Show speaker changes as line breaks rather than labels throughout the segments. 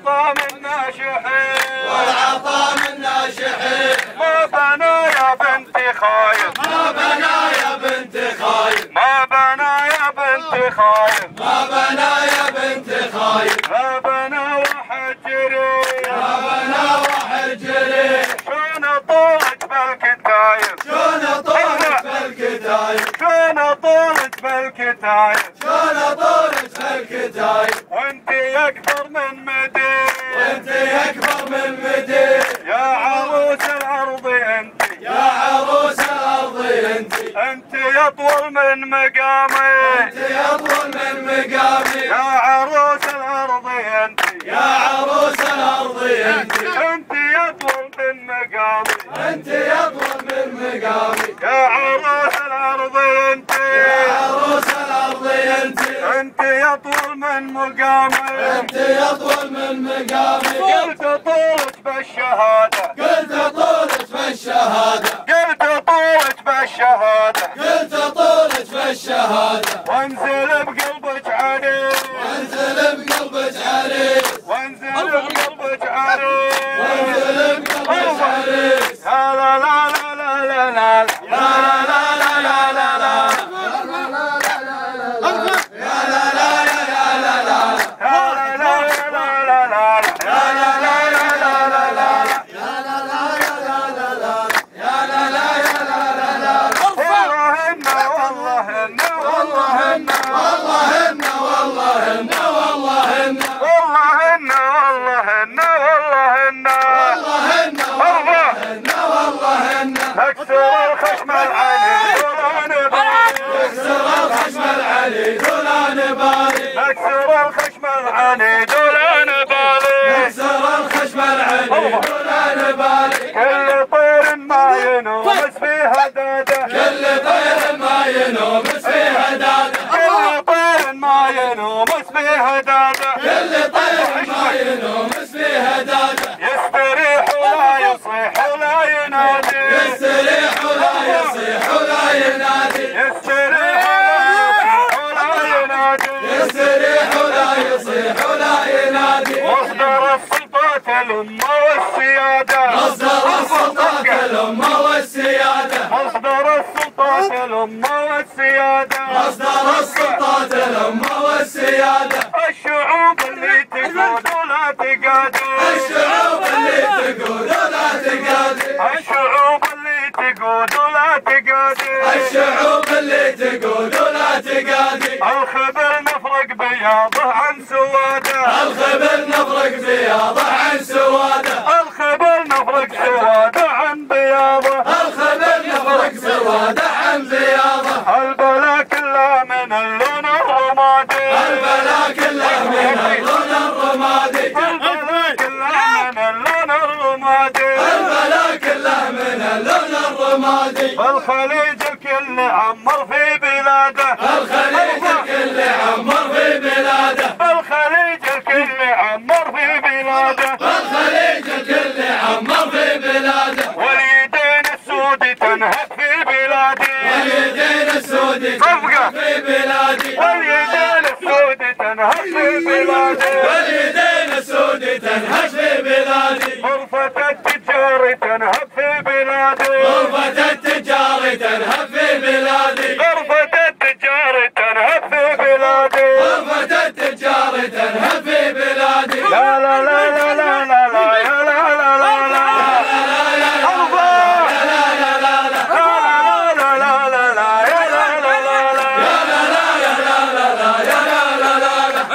والعطا منا شحيح
والعطا منا شحيح
ما بنا يا بنتي خايف
ما بنا يا بنت خايف
ما بنا يا بنتي خايف
ما بنا يا بنت خايف
لا بنا واحد جريح
ما بنا واحد جريح
شلون طولت بالكتايب
شلون طولت بالكتايب
شلون طولت بالكتايب
شلون طولت بالكتايب
وانت اكبر من مديح
وانت اكبر من مديح
يا عروس الارض انت
يا عروس الارض
انت اطول من مقامي
انت اطول من مقامي
يا عروس الارض انت
يا عروس الارض
انت اطول من مقامي
انت اطول من مقامي
يا عروس الارض انت
يا عروس الارض
انت اطول من مقامي
انت اطول من مقامي
قلت طولت بالشهاده
قلت طولت بالشهاده
قلت طولت بالشهاده
قلت طولت بالشهاده
وانزل بقلبك علي
وانزل بقلبك عريس
وانزل بقلبك علي
وانزل بقلبك عريس
لا لا لا لا لا لا اكسر الخشم العلي دولان بالي
اكسر الخشم العلي دولان بالي
اكسر الخشم العلي دولان بالي
اكسر الخشم العلي دولان بالي
كل طير ما ينومس في هداده
كل طير ما ينومس في هداده
كل طير ما ينومس في هداده
كل طير ما ينومس في هداده
يستريح ولا يصيح ولا ينادي
يستريح ولا يصيح ولا ينادي
يستريح ولا ينادي
يستريح ولا يصيح ولا ينادي
مصدر السلطات الأمة والسيادة
مصدر السلطات الأمة والسيادة
مصدر السلطات الأمة والسيادة
مصدر السلطات الأمة والسيادة
الشعوب اللي تقود ولا تقادي
الشعوب اللي تقود ولا تقادي
الشعوب اللي تقود ولا تقادي
الشعوب اللي تقود ولا تقادي
الخبر نفرق بياضه عن سواده
الخبر نفرق بياضه عن سواده
الخبر نفرق سواده عن بياضه
الخبر نفرق سواده عن بياضه
البلا كله من اللون الرمادي
البلا كله من اللون الرمادي
البلا كله من اللون الرمادي
البلا كله من اللون الرمادي
الخليج الكل عمر في بلاده
الخليج الكل عمر في بلاده
الخليج الكل عمر في بلاده
الخليج الكل عمر في بلاده
واليدين السود تنهب في بلادي
واليدين السود
صفقة
في بلادي
واليدين السود تنهب في بلادي
واليدين السود تنهش في بلادي
غرفة التجار تنهب في بلادي
غرفة التجار تنهب في بلادي
غرفة التجار تنهب في بلادي
غرفة التجار تنهب في بلادي
لا لا لا لا لا لا لا يا لا لا لا لا الله لا لا لا لا لا لا لا يا لا لا لا لا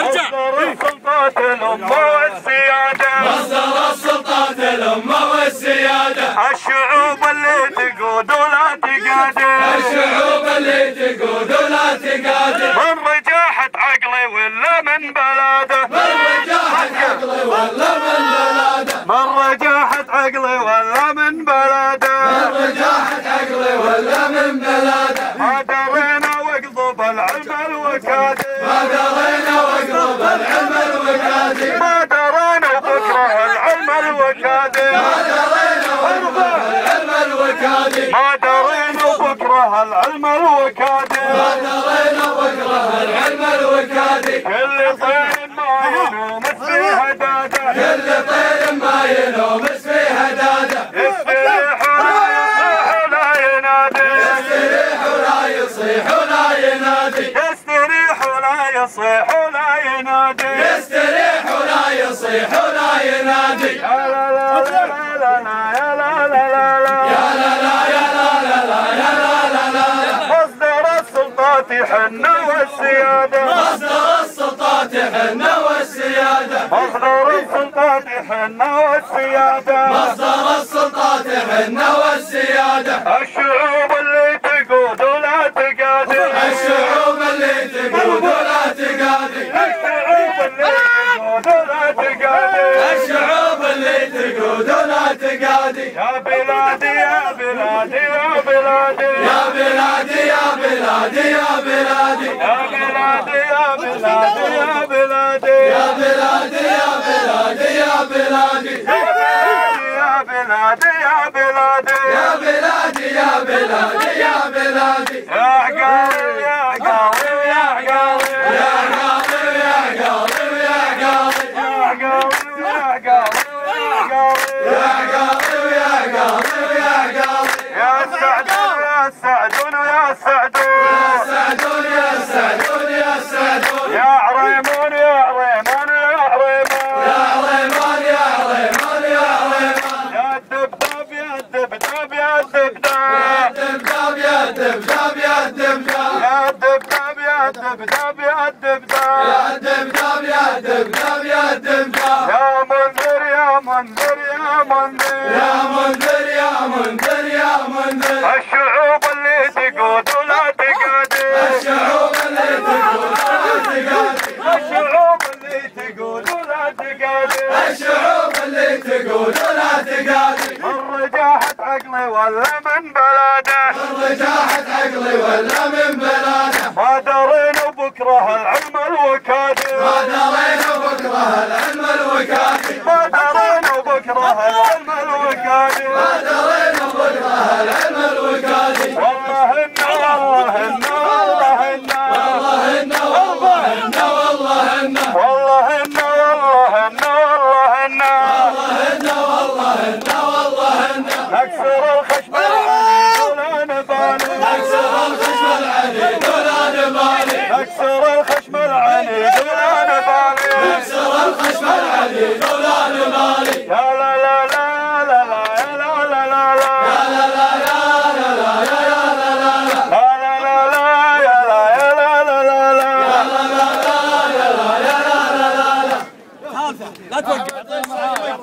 مصدر السلطات الأمة والسيادة
مصدر السلطات الأمة والسيادة
الشعوب اللي تقود ولا تقادي
الشعوب اللي تقود ولا تقادي
من رجاحة عقلي ولا من بلاده
من رجاحة عقلي ولا من بلاده
من رجاحة عقلي ولا من بلاده
من رجاحة عقلي ولا من بلاده
ما درينا واقضب العلم الوكادي
ما درينا واقرب العلم الوكادي
ما درينا بكره العلم الوكادي
ما درينا واقرب العلم الوكادي
ما درينا بكره العلم الوكادي
ما درينا واقرب العلم الوكادي
كل طير ما ينومس في هداده
كل طير ما ينومس في هداده
يستريح ولا يصيح ولا ينادي
يستريح ولا يصيح ولا ينادي
يستريح ولا يصيح ولا ينادي
يستريح ولا يصيح ولا ينادي
يا لا لا لا لا لا يا لا لا لا لا
يا لا لا يا لا لا لا يا لا لا لا
مصدر السلطات حنا والسيادة
مصدر السلطات حنا والسيادة
مصدر السلطات حنا والسيادة
مصدر السلطات حنا والسيادة
الشعوب اللي تقود ولا تقادي
الشعوب اللي تقود ولا تقادي
الشعوب اللي تقود ولا تقادي
الشعوب اللي تقود ولا تقادي
يا بلادي يا بلادي يا بلادي
يا بلادي يا بلادي يا بلادي
يا بلادي يا بلادي يا بلادي
يا بلادي يا بلادي يا بلادي
يا بلادي يا بلادي
يا بلادي يا بلادي يا بلادي
يا عقالي يا عقالي يا عقالي
يا عقالي يا عقالي يا عقالي
يا عقالي يا عقالي
يا عقالي يا عقالي يا عقالي
يا سعدون يا سعدون يا سعدون
يا سعدون يا سعدون يا سعدون
يا عريمون يا عريمون يا عريمون
يا عريمان يا عريمان يا عريمان
يا الدبداب يا الدبداب يا الدبداب
يا دبداب يا دبداب يا دبداب
يا الدبداب يا الدبداب يا الدبداب
يا دبداب يا دبداب يا دبداب
يا منذر يا منذر يا منذر
يا منذر يا منذر يا منذر
الشعوب اللي تقود ولا تقادي
الشعوب اللي تقود ولا تقادي
الشعوب اللي تقود ولا تقادي
الشعوب اللي تقود ولا تقادي
من رجاحة عقلي ولا من بلاده
من رجاحة عقلي ولا من بلاده
ما درينا بكره العلم الوكادي
ما درينا بكره العلم الوكادي
ما درينا بكره العلم الوكادي
ما درينا بكره العلم الوكادي
والله إن والله إن والله إن
والله إنه والله إنه والله إنه
والله إن والله إن والله إن
والله إنه والله إنه والله إنه
نكسر الخشب العنيد ولا نبالي
نكسر الخشم العنيد ولا نبالي
نكسر الخشب العنيد ولا نبالي
نكسر الخشم العنيد ولا نبالي
يا لا لا لا لا لا يا لا لا لا لا
يا لا لا يا لا لا يا لا لا لا
لا لا لا يا لا يا لا لا لا لا
لا لا لا يا لا يا لا لا لا
لا توقف